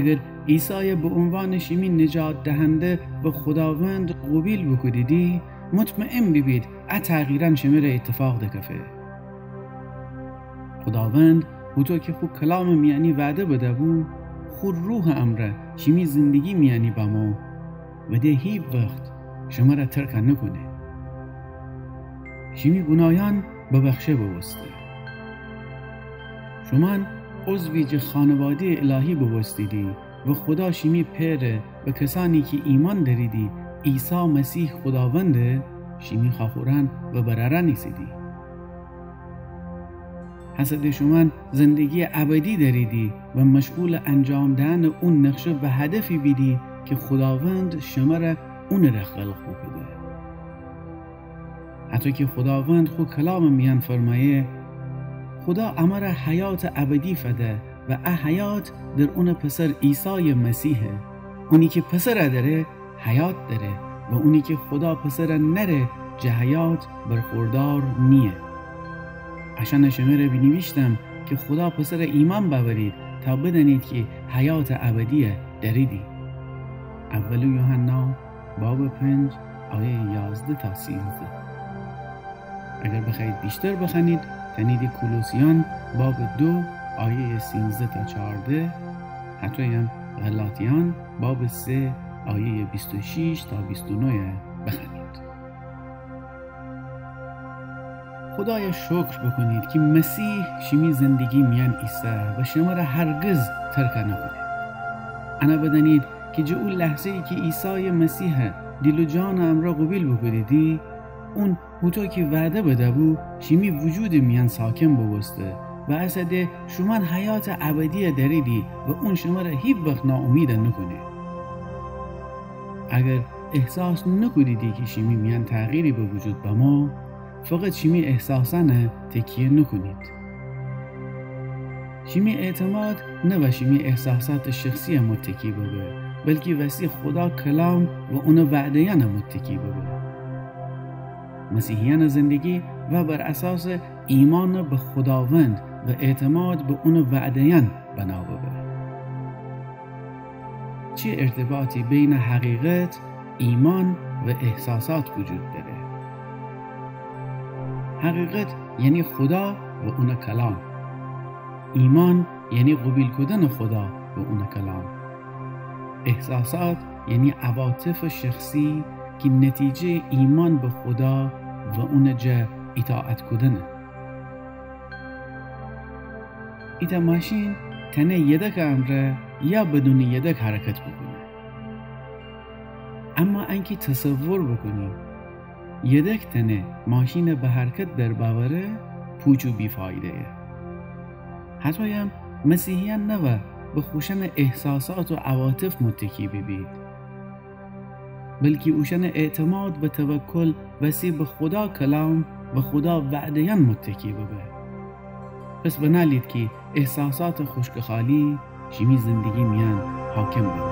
اگر عیسی به عنوان شیمی نجات دهنده و خداوند قبیل بکدیدی، مطمئن ببید تغییرا شمیر اتفاق دکفه. خداوند بوتو که خود کلام میانی وعده بده بو، خود روح امره شیمی زندگی میانی با ما و ده هیچ وقت شما را ترک نکنه. شیمی گناهان ببخشه بوسته. شما عضوی جه خانواده الهی بوستیدی و خدا شیمی پیره و کسانی که ایمان داریدی عیسی مسیح خداونده شیمی خاخوران و برارن نیسیدی. حسد شما زندگی ابدی داریدی و مشغول انجام دهن اون نقشه و هدفی بیدی که خداوند شما را اون را خلق بوده. حتی که خداوند خود کلام میان فرمایه خدا امر حیات ابدی فده و حیات در اون پسر عیسی مسیحه. اونی که پسر داره حیات داره و اونی که خدا پسر نره حیات برخوردار نیه. عشان شمره بنویشتم که خدا پسر ایمان ببرید تا بدانید که حیات ابدیه داریدی. اول یوحنا باب 5 آیه 11 تا 13. اگر بخواید بیشتر بخونید تنید کولوسیان باب 2 آیه 13 تا 14، حتی هم غلاطیان باب 3 آیه 26 تا 29 بخونید. خدای شکر بکنید که مسیح شیمی زندگی میان ایسته و شما را هرگز ترک نکنه. انا بدانید که جو لحظه ای که عیسی مسیح دل و جان امرا قبیل بکنیدی، اون بوتا که وعده بده بو شیمی وجود میان ساکن بوسته و اصده شما حیات ابدی داریدی و اون شما را هیچ وقت ناامید نکنه. اگر احساس نکنیدی که شیمی میان تغییری به وجود با ما، فقط شیمی احساسانه تکیه نکنید. شیمی اعتماد نه و شیمی احساسات شخصی متکی ببه، بلکه وسیع خدا کلام و اون وعدهیان متکی ببه. مسیحیان زندگی و بر اساس ایمان به خداوند و اعتماد به اون وعدهیان بنا ببه. چه ارتباطی بین حقیقت، ایمان و احساسات وجود داره؟ حقیقت یعنی خدا و اون کلام. ایمان یعنی قبول کردن خدا و اون کلام. احساسات یعنی عواطف شخصی که نتیجه ایمان به خدا و اون جا اطاعت کردنه. ایتا ماشین تنه یدک امره یا بدون یدک حرکت بکنه. اما انکی تصور بکنی یدک تنه ماشین به حرکت در باوره پوچ و بیفایده. حتی هم مسیحیان نوه به خوشن احساسات و عواطف متکی ببید، بلکه اوشن اعتماد و توکل وسیع به خدا کلام و خدا وعدهیان متکی ببه. پس بنالید که احساسات خشک خالی شیمی زندگی میان حاکم ببه.